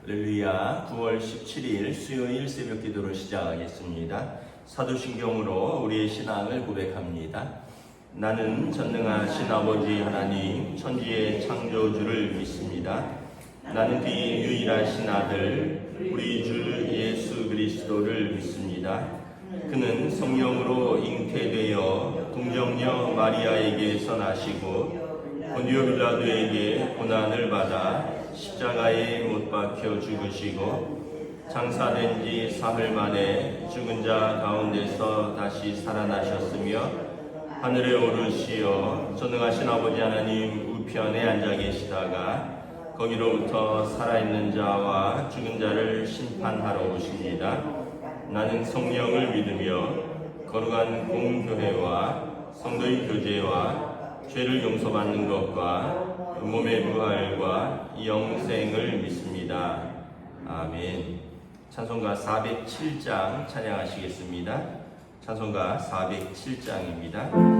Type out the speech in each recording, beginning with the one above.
할렐루야. 9월 17일 수요일 새벽 기도를 시작하겠습니다. 사도신경으로 우리의 신앙을 고백합니다. 나는 전능하신 아버지 하나님 천지의 창조주를 믿습니다. 나는 그의 유일하신 아들 우리 주 예수 그리스도를 믿습니다. 그는 성령으로 잉태되어 동정녀 마리아에게서 나시고 본디오 빌라도에게 고난을 받아 십자가에 못 박혀 죽으시고 장사된 지 사흘 만에 죽은 자 가운데서 다시 살아나셨으며 하늘에 오르시어 전능하신 아버지 하나님 우편에 앉아 계시다가 거기로부터 살아있는 자와 죽은 자를 심판하러 오십니다. 나는 성령을 믿으며 거룩한 공교회와 성도의 교제와 죄를 용서받는 것과 몸의 부활과 영생을 믿습니다. 아멘. 찬송가 407장 찬양하시겠습니다. 찬송가 407장입니다.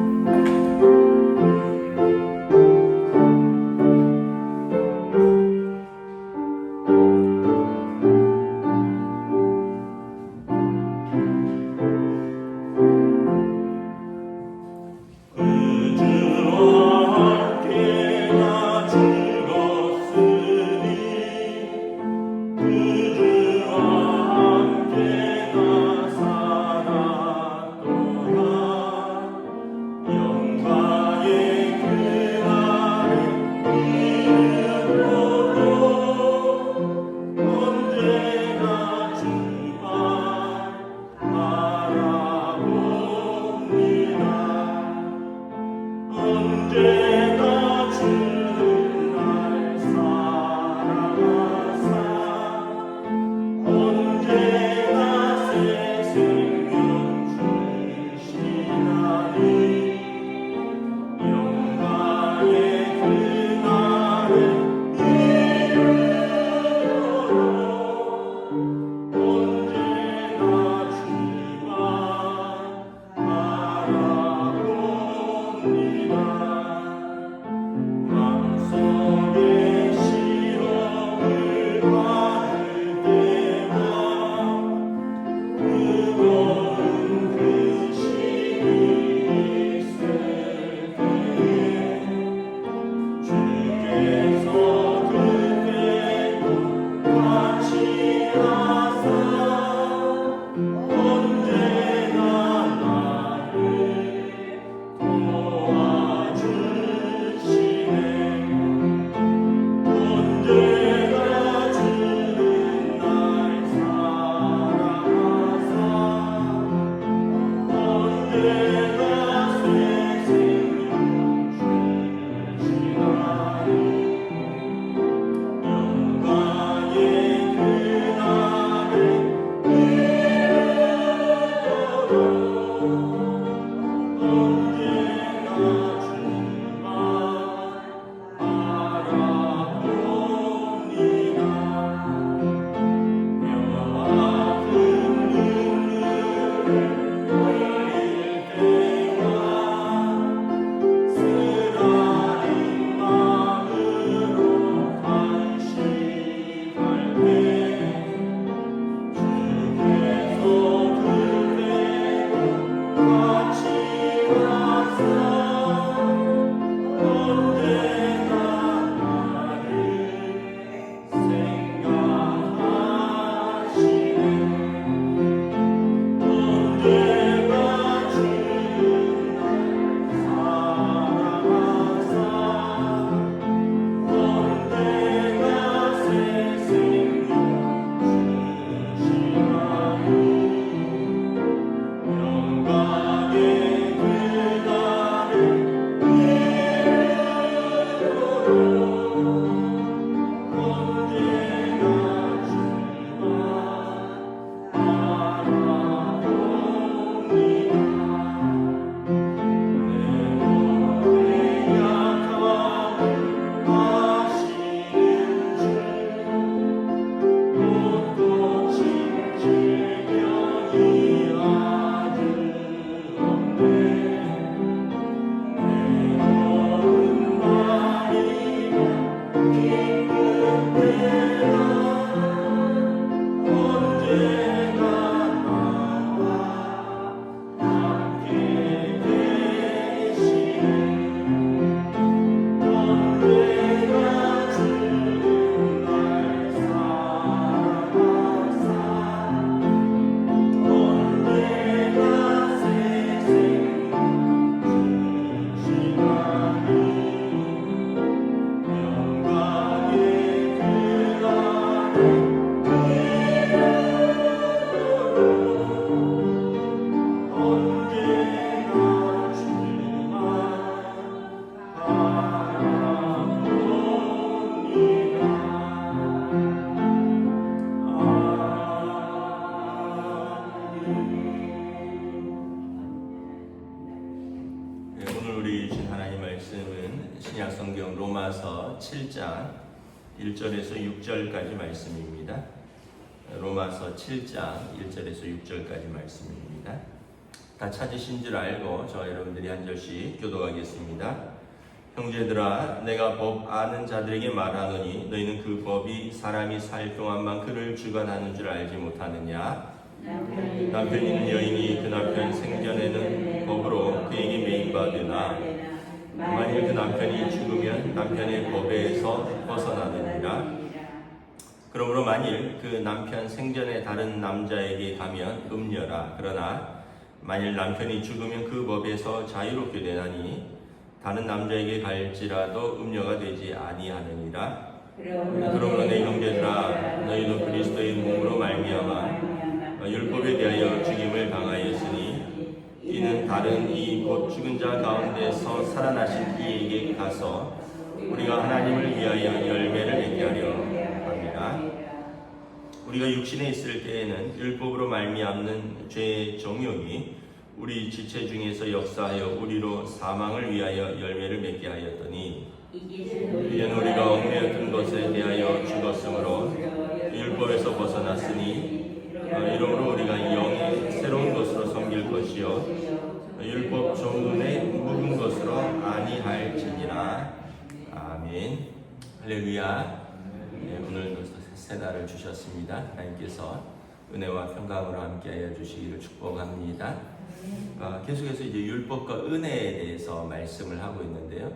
7장 1절에서 6절까지 말씀입니다. 로마서 7장 1절에서 6절까지 말씀입니다. 다 찾으신 줄 알고 저와 여러분들이 한 절씩 교독하겠습니다. 형제들아, 내가 법 아는 자들에게 말하노니 너희는 그 법이 사람이 살 동안만 그를 주관하는 줄 알지 못하느냐? 남편이 있는 여인이 그 남편 생전에는 법으로 그에게 매인받으나 만일 그 남편이 죽으면 남편의 법에서 벗어나느니라. 그러므로 만일 그 남편 생전에 다른 남자에게 가면 음녀라. 그러나 만일 남편이 죽으면 그 법에서 자유롭게 되나니 다른 남자에게 갈지라도 음녀가 되지 아니하느니라. 그러므로 내 형제들아, 너희도 그리스도의 몸으로 말미암아 율법에 대하여 죽임을 당하였으니 이는 다른 이 곧 죽은 자 가운데서 살아나신 이에게 가서 우리가 하나님을 위하여 열매를 맺게 하려 합니다. 우리가 육신에 있을 때에는 율법으로 말미암는 죄의 정욕이 우리 지체 중에서 역사하여 우리로 사망을 위하여 열매를 맺게 하였더니 이는 우리가 얽매였던 것에 대하여 죽었으므로 율법에서 벗어났으니 이러므로 우리가 영의 새로운 것으로 섬길 것이요 율법 조문에 묵은 것으로 아니할지니라. 아멘. 할렐루야. 네, 오늘도 새 날을 주셨습니다. 하나님께서 은혜와 평강으로 함께하여 주시기를 축복합니다. 계속해서 이제 율법과 은혜에 대해서 말씀을 하고 있는데요.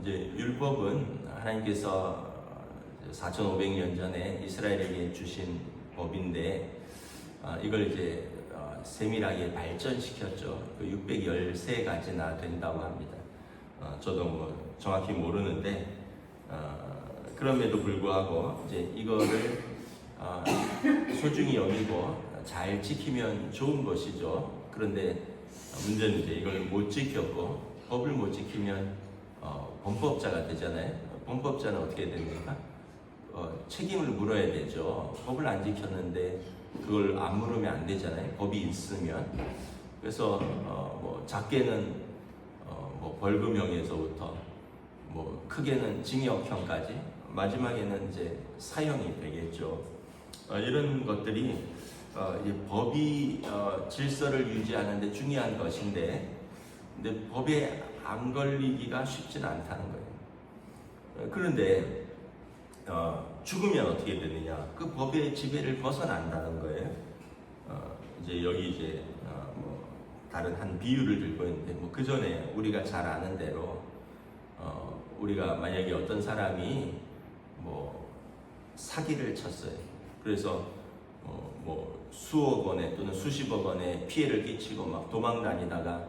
이제 율법은 하나님께서 4,500년 전에 이스라엘에게 주신 법인데 이걸 이제 세밀하게 발전시켰죠. 613가지나 된다고 합니다. 저도 뭐 정확히 모르는데 그럼에도 불구하고 이제 이거를 소중히 여기고 잘 지키면 좋은 것이죠. 그런데 문제는 이제 이걸 못 지켰고 법을 못 지키면 범법자가 되잖아요. 범법자는 어떻게 됩니까? 책임을 물어야 되죠. 법을 안 지켰는데 그걸 안 물으면 안 되잖아요. 법이 있으면. 그래서 뭐 작게는 뭐 벌금형에서부터 뭐 크게는 징역형까지 마지막에는 이제 사형이 되겠죠. 이런 것들이 이제 법이 질서를 유지하는 데 중요한 것인데 근데 법에 안 걸리기가 쉽지는 않다는 거예요. 그런데 죽으면 어떻게 되느냐? 그 법의 지배를 벗어난다는 거예요. 이제 여기 이제 뭐 다른 한 비유를 들고 있는데 뭐 그 전에 우리가 잘 아는 대로 우리가 만약에 어떤 사람이 뭐 사기를 쳤어요. 그래서 뭐 수억 원에 또는 수십억 원의 피해를 끼치고 막 도망 다니다가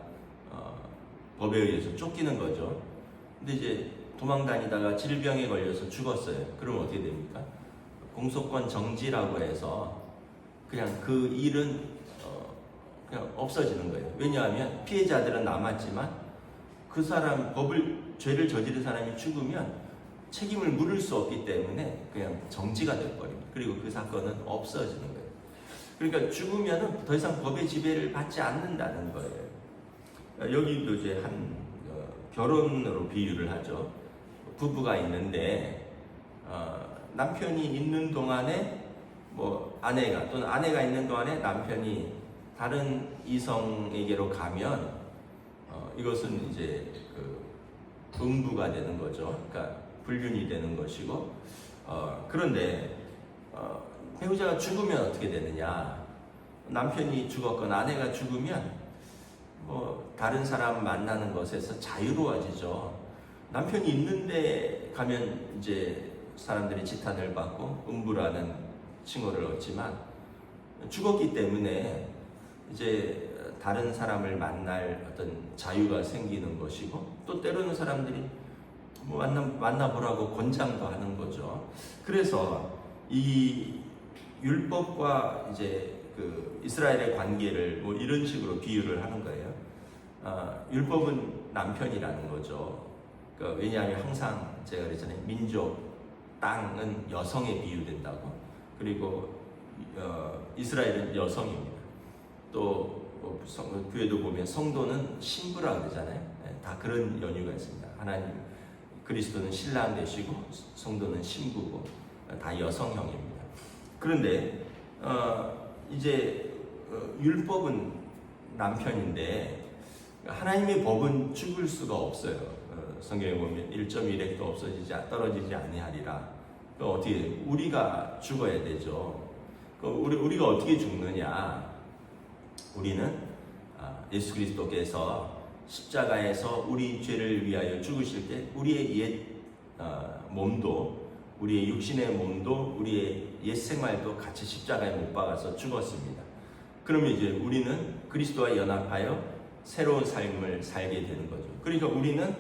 법에 의해서 쫓기는 거죠. 근데 이제 도망 다니다가 질병에 걸려서 죽었어요. 그럼 어떻게 됩니까? 공소권 정지라고 해서 그냥 그 일은 그냥 없어지는 거예요. 왜냐하면 피해자들은 남았지만 그 사람 죄를 저지른 사람이 죽으면 책임을 물을 수 없기 때문에 그냥 정지가 돼버립니다. 그리고 그 사건은 없어지는 거예요. 그러니까 죽으면은 더 이상 법의 지배를 받지 않는다는 거예요. 여기도 이제 한 결혼으로 비유를 하죠. 부부가 있는데 남편이 있는 동안에 뭐 아내가 또는 아내가 있는 동안에 남편이 다른 이성에게로 가면 이것은 이제 그 음부가 되는 거죠. 그러니까 불륜이 되는 것이고 그런데 배우자가 죽으면 어떻게 되느냐? 남편이 죽었거나 아내가 죽으면 뭐 다른 사람 만나는 것에서 자유로워지죠. 남편이 있는데 가면 이제 사람들이 지탄을 받고 음부라는 칭호를 얻지만 죽었기 때문에 이제 다른 사람을 만날 어떤 자유가 생기는 것이고 또 때로는 사람들이 뭐 만나보라고 권장도 하는 거죠. 그래서 이 율법과 이제 그 이스라엘의 관계를 뭐 이런 식으로 비유를 하는 거예요. 율법은 남편이라는 거죠. 그러니까 왜냐하면 항상 제가 그랬잖아요. 민족, 땅은 여성에 비유된다고. 그리고 이스라엘은 여성입니다. 또 교회도 보면 성도는 신부라고 그러잖아요. 다 그런 연유가 있습니다. 하나님 그리스도는 신랑 되시고 성도는 신부고 다 여성형입니다. 그런데 이제 율법은 남편인데 하나님의 법은 죽을 수가 없어요. 성경에 보면 1.1획도 떨어지지 아니하리라. 어떻게 우리가 죽어야 되죠. 우리가 어떻게 죽느냐? 우리는 예수 그리스도께서 십자가에서 우리 죄를 위하여 죽으실 때 우리의 옛 몸도, 우리의 육신의 몸도, 우리의 옛 생활도 같이 십자가에 못 박아서 죽었습니다. 그러면 이제 우리는 그리스도와 연합하여 새로운 삶을 살게 되는 거죠. 그러니까 우리는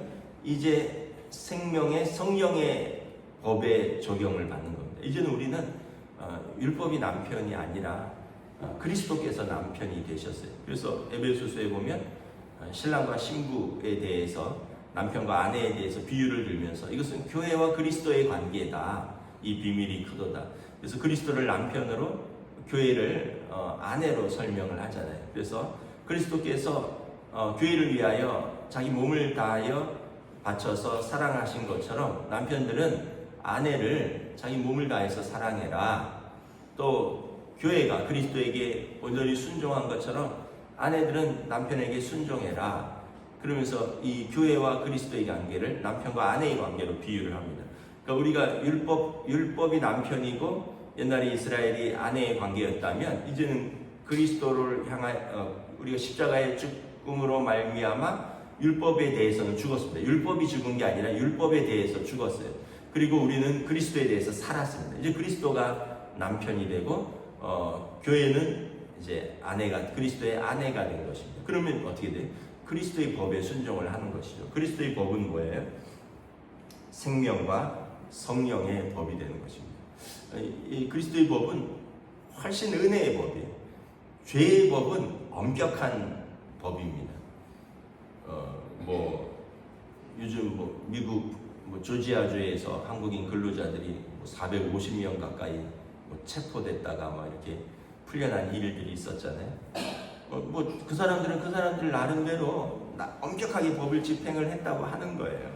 이제 생명의 성령의 법에 적용을 받는 겁니다. 이제는 우리는 율법이 남편이 아니라 그리스도께서 남편이 되셨어요. 그래서 에베소서에 보면 신랑과 신부에 대해서, 남편과 아내에 대해서 비유를 들면서 이것은 교회와 그리스도의 관계다. 이 비밀이 크도다. 그래서 그리스도를 남편으로, 교회를 아내로 설명을 하잖아요. 그래서 그리스도께서 교회를 위하여 자기 몸을 다하여 바쳐서 사랑하신 것처럼 남편들은 아내를 자기 몸을 다해서 사랑해라. 또 교회가 그리스도에게 온전히 순종한 것처럼 아내들은 남편에게 순종해라. 그러면서 이 교회와 그리스도의 관계를 남편과 아내의 관계로 비유를 합니다. 그러니까 우리가 율법이 남편이고 옛날에 이스라엘이 아내의 관계였다면 이제는 그리스도를 향하여 우리가 십자가의 죽음으로 말미암아 율법에 대해서는 죽었습니다. 율법이 죽은 게 아니라 율법에 대해서 죽었어요. 그리고 우리는 그리스도에 대해서 살았습니다. 이제 그리스도가 남편이 되고 교회는 이제 그리스도의 아내가 된 것입니다. 그러면 어떻게 돼요? 그리스도의 법에 순종을 하는 것이죠. 그리스도의 법은 뭐예요? 생명과 성령의 법이 되는 것입니다. 이 그리스도의 법은 훨씬 은혜의 법이에요. 죄의 법은 엄격한 법입니다. 요즘 미국 조지아주에서 한국인 근로자들이 450명 가까이 체포됐다가 이렇게 풀려난 일들이 있었잖아요. 그 사람들 나름대로 엄격하게 법을 집행을 했다고 하는 거예요.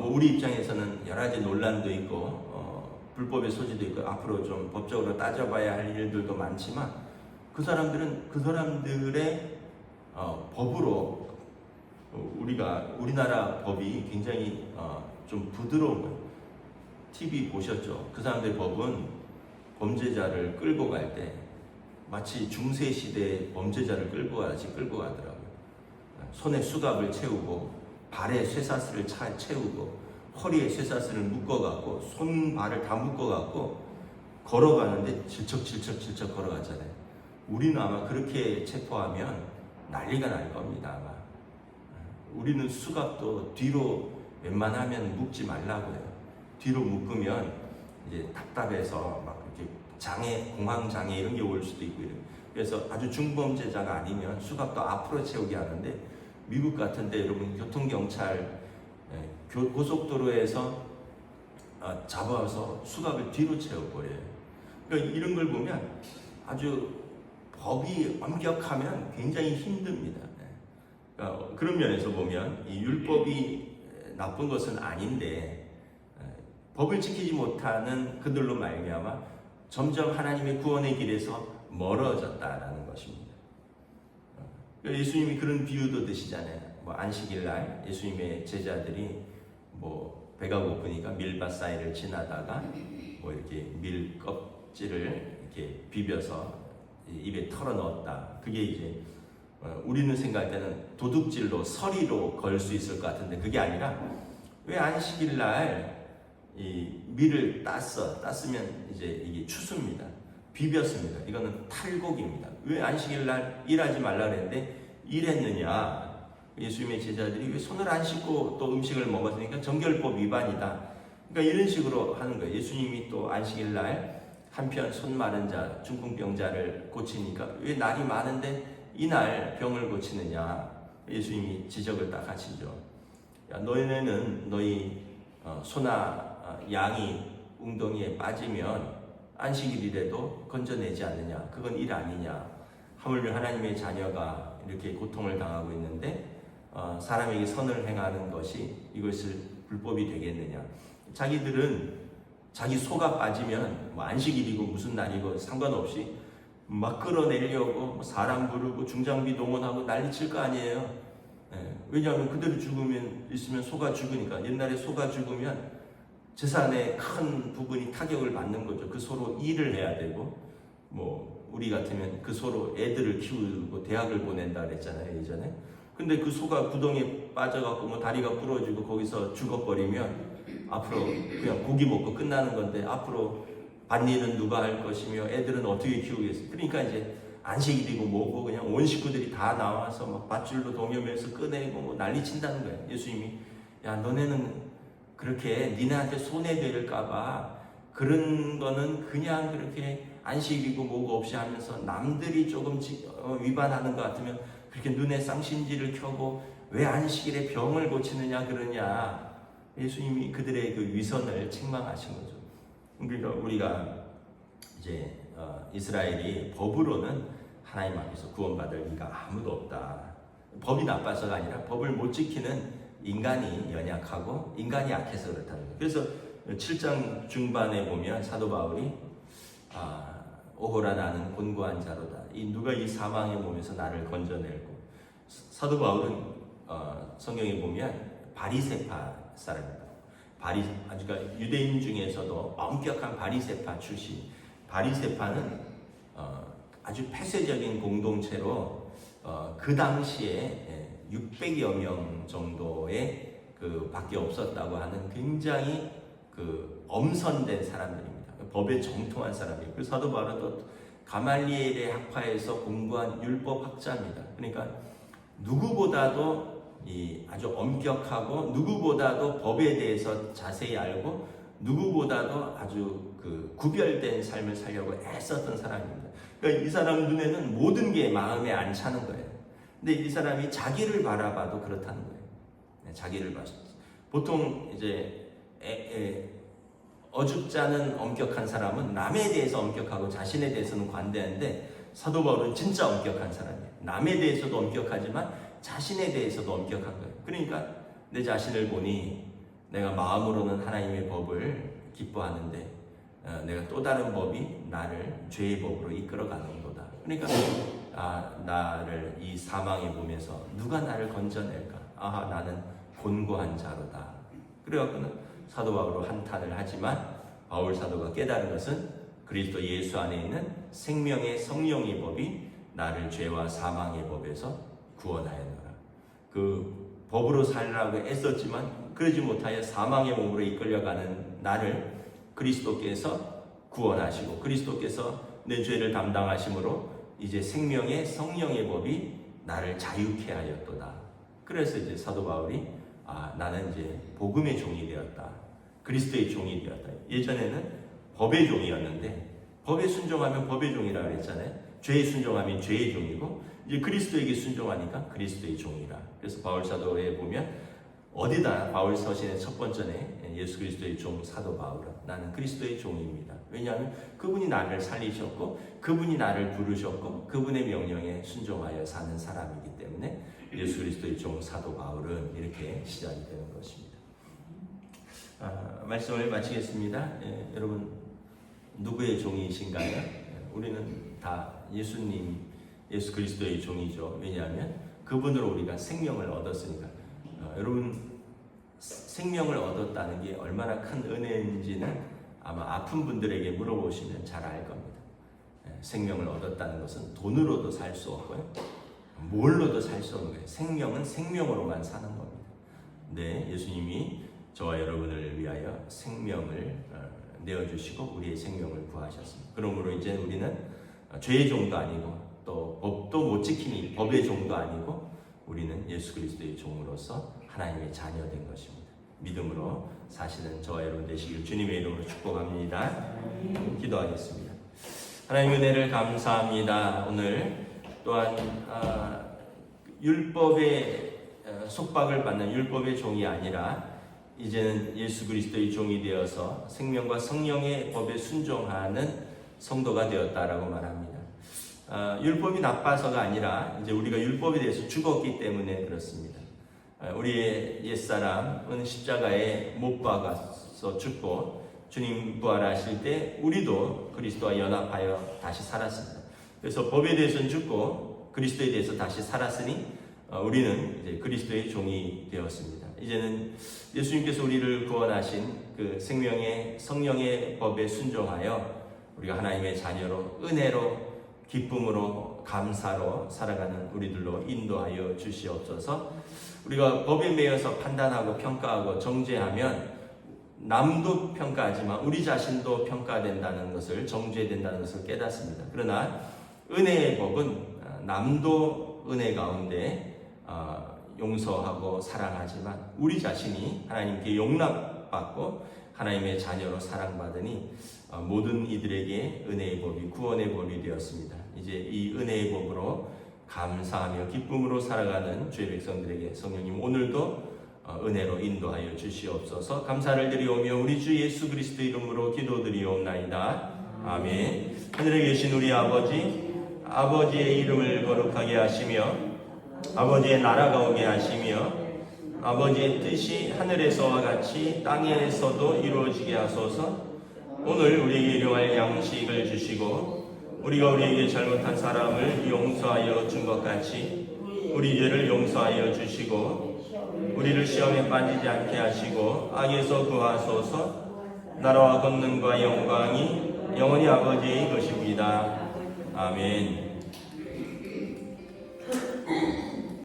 우리 입장에서는 여러 가지 논란도 있고 불법의 소지도 있고 앞으로 좀 법적으로 따져봐야 할 일들도 많지만 그 사람들은 그 사람들의 법으로 우리나라 법이 굉장히 좀 부드러운 거예요. TV 보셨죠? 그 사람들의 법은 범죄자를 끌고 갈 때 마치 중세시대 범죄자를 끌고 가더라고요. 손에 수갑을 채우고 발에 쇠사슬을 채우고 허리에 쇠사슬을 묶어갖고 손발을 다 묶어갖고 걸어가는데 질척질척 걸어가잖아요. 우리는 아마 그렇게 체포하면 난리가 날 겁니다. 아마 우리는 수갑도 뒤로 웬만하면 묶지 말라고 해요. 뒤로 묶으면 이제 답답해서 막 이렇게 공황 장애 이런 게 올 수도 있고 이래요. 그래서 아주 중범죄자가 아니면 수갑도 앞으로 채우게 하는데 미국 같은데 여러분 교통경찰 고속도로에서 잡아서 수갑을 뒤로 채워버려요. 그러니까 이런 걸 보면 아주 법이 엄격하면 굉장히 힘듭니다. 그러니까 그런 면에서 보면 이 율법이 나쁜 것은 아닌데 법을 지키지 못하는 그들로 말미암아 점점 하나님의 구원의 길에서 멀어졌다라는 것입니다. 예수님이 그런 비유도 드시잖아요. 안식일날 예수님의 제자들이 배가 고프니까 밀밭 사이를 지나다가 이렇게 밀 껍질을 이렇게 비벼서 입에 털어 넣었다. 그게 이제 우리는 생각할 때는 도둑질로 서리로 걸 수 있을 것 같은데 그게 아니라 왜 안식일날 이 밀을 땄으면 이제 이게 추수입니다. 비볐습니다. 이거는 탈곡입니다. 왜 안식일날 일하지 말라 그랬는데 일했느냐? 예수님의 제자들이 왜 손을 안 씻고 또 음식을 먹었으니까 정결법 위반이다. 그러니까 이런 식으로 하는 거예요. 예수님이 또 안식일날 한편 손 마른 자, 중풍병자를 고치니까 왜 날이 많은데 이날 병을 고치느냐? 예수님이 지적을 딱 하시죠. 야, 너희는 너희 소나 양이 웅덩이에 빠지면 안식일이라도 건져내지 않느냐? 그건 일 아니냐? 하물며 하나님의 자녀가 이렇게 고통을 당하고 있는데 사람에게 선을 행하는 것이 이것을 불법이 되겠느냐. 자기들은 자기 소가 빠지면 뭐 안식일이고 무슨 날이고 상관없이 막 끌어내려고 사람 부르고 중장비 동원하고 난리칠 거 아니에요. 왜냐하면 그대로 있으면 소가 죽으니까. 옛날에 소가 죽으면 재산의 큰 부분이 타격을 받는 거죠. 그 소로 일을 해야 되고, 뭐 우리 같으면 그 소로 애들을 키우고 대학을 보낸다 그랬잖아요, 예전에. 근데 그 소가 구덩이에 빠져갖고 뭐 다리가 부러지고 거기서 죽어버리면 앞으로 그냥 고기 먹고 끝나는 건데, 앞으로 밭일은 누가 할 것이며 애들은 어떻게 키우겠어요. 그러니까 이제 안식일이고 뭐고 그냥 온 식구들이 다 나와서 막 밧줄로 동여매서 꺼내고 뭐 난리 친다는 거예요. 예수님이, 야, 너네는 그렇게 니네한테 손해될까봐 그런 거는 그냥 그렇게 안식이고 뭐고 없이 하면서 남들이 조금 위반하는 것 같으면 그렇게 눈에 쌍신지를 켜고 왜 안식일에 병을 고치느냐 그러냐. 예수님이 그들의 그 위선을 책망하신 거죠. 그러니까 우리가 이제 이스라엘이 법으로는 하나님 앞에서 구원받을 이가 아무도 없다. 법이 나빠서가 아니라 법을 못 지키는 인간이 연약하고 인간이 약해서 그렇다는 거예요. 그래서 7장 중반에 보면 사도 바울이 오호라 나는 곤고한 자로다. 누가 이 사망의 몸에서 나를 건져낼고. 사도 바울은 성경에 보면 바리새파 사람입니다. 그러니까 유대인 중에서도 엄격한 바리새파 출신. 바리새파는 아주 폐쇄적인 공동체로 그 당시에 600여 명 정도의 그 밖에 없었다고 하는 굉장히 그 엄선된 사람들입니다. 법에 정통한 사람이에요. 그 사도 바울은 또 가말리엘의 학파에서 공부한 율법학자입니다. 그러니까 누구보다도 아주 엄격하고 누구보다도 법에 대해서 자세히 알고 누구보다도 아주 그 구별된 삶을 살려고 애썼던 사람입니다. 그러니까 이 사람 눈에는 모든 게 마음에 안 차는 거예요. 근데 이 사람이 자기를 바라봐도 그렇다는 거예요. 자기를 봐서. 보통 이제 어줍잖은 엄격한 사람은 남에 대해서 엄격하고 자신에 대해서는 관대한데, 사도 바울은 진짜 엄격한 사람이에요. 남에 대해서도 엄격하지만 자신에 대해서도 엄격한 거예요. 그러니까 내 자신을 보니 내가 마음으로는 하나님의 법을 기뻐하는데 내가 또 다른 법이 나를 죄의 법으로 이끌어가는 거다. 그러니까 나를 이 사망의 몸에서 누가 나를 건져낼까? 나는 곤고한 자로다. 그래갖고는 사도 바울로 한탄을 하지만 바울 사도가 깨달은 것은 그리스도 예수 안에 있는 생명의 성령의 법이 나를 죄와 사망의 법에서 구원하였노라. 그 법으로 살라고 애썼지만 그러지 못하여 사망의 몸으로 이끌려가는 나를 그리스도께서 구원하시고 그리스도께서 내 죄를 담당하심으로 이제 생명의 성령의 법이 나를 자유케 하였도다. 그래서 이제 사도 바울이 나는 이제 복음의 종이 되었다. 그리스도의 종이 되었다. 예전에는 법의 종이었는데 법에 순종하면 법의 종이라고 그랬잖아요. 죄에 순종하면 죄의 종이고 이제 그리스도에게 순종하니까 그리스도의 종이라. 그래서 바울 사도에 보면 어디다 바울 서신의 첫 번째에 예수 그리스도의 종 사도 바울은 나는 그리스도의 종입니다. 왜냐하면 그분이 나를 살리셨고 그분이 나를 부르셨고 그분의 명령에 순종하여 사는 사람이기 때문에 예수 그리스도의 종 사도 바울은 이렇게 시작이 되는 것입니다. 말씀을 마치겠습니다. 여러분 누구의 종이신가요? 우리는 다 예수 그리스도의 종이죠. 왜냐하면 그분으로 우리가 생명을 얻었으니까. 여러분 생명을 얻었다는 게 얼마나 큰 은혜인지는 아마 아픈 분들에게 물어보시면 잘 알 겁니다. 생명을 얻었다는 것은 돈으로도 살 수 없고요. 뭘로도 살 수 없는 거예요. 생명은 생명으로만 사는 겁니다. 네, 예수님이 저와 여러분을 위하여 생명을 내어주시고 우리의 생명을 구하셨습니다. 그러므로 이제 우리는 죄의 종도 아니고 또 법도 못 지키니 법의 종도 아니고 우리는 예수 그리스도의 종으로서 하나님의 자녀된 것입니다. 믿음으로 사시는 저와 여러분 되시길 주님의 이름으로 축복합니다. 기도하겠습니다. 하나님의 은혜를 감사합니다. 오늘 또한 율법의 속박을 받는 율법의 종이 아니라 이제는 예수 그리스도의 종이 되어서 생명과 성령의 법에 순종하는 성도가 되었다라고 말합니다. 율법이 나빠서가 아니라 이제 우리가 율법에 대해서 죽었기 때문에 그렇습니다. 우리의 옛사람은 십자가에 못 박아서 죽고 주님 부활하실 때 우리도 그리스도와 연합하여 다시 살았습니다. 그래서 법에 대해서는 죽고 그리스도에 대해서 다시 살았으니 우리는 이제 그리스도의 종이 되었습니다. 이제는 예수님께서 우리를 구원하신 그 생명의 성령의 법에 순종하여 우리가 하나님의 자녀로 은혜로 기쁨으로 감사로 살아가는 우리들로 인도하여 주시옵소서. 우리가 법에 매여서 판단하고 평가하고 정죄하면 남도 평가하지만 우리 자신도 평가된다는 것을, 정죄된다는 것을 깨닫습니다. 그러나 은혜의 법은 남도 은혜 가운데 용서하고 사랑하지만 우리 자신이 하나님께 용납받고 하나님의 자녀로 사랑받으니 모든 이들에게 은혜의 법이 구원의 법이 되었습니다. 이제 이 은혜의 법으로 감사하며 기쁨으로 살아가는 주의 백성들에게 성령님 오늘도 은혜로 인도하여 주시옵소서. 감사를 드리오며 우리 주 예수 그리스도 이름으로 기도드리옵나이다. 아멘. 하늘에 계신 우리 아버지의 이름을 거룩하게 하시며 아버지의 나라가 오게 하시며 아버지의 뜻이 하늘에서와 같이 땅에서도 이루어지게 하소서. 오늘 우리에게 일용할 양식을 주시고 우리가 우리에게 잘못한 사람을 용서하여 준 것 같이 우리 죄를 용서하여 주시고 우리를 시험에 빠지지 않게 하시고 악에서 구하소서. 나라와 권능과 영광이 영원히 아버지의 것입니다. 아멘.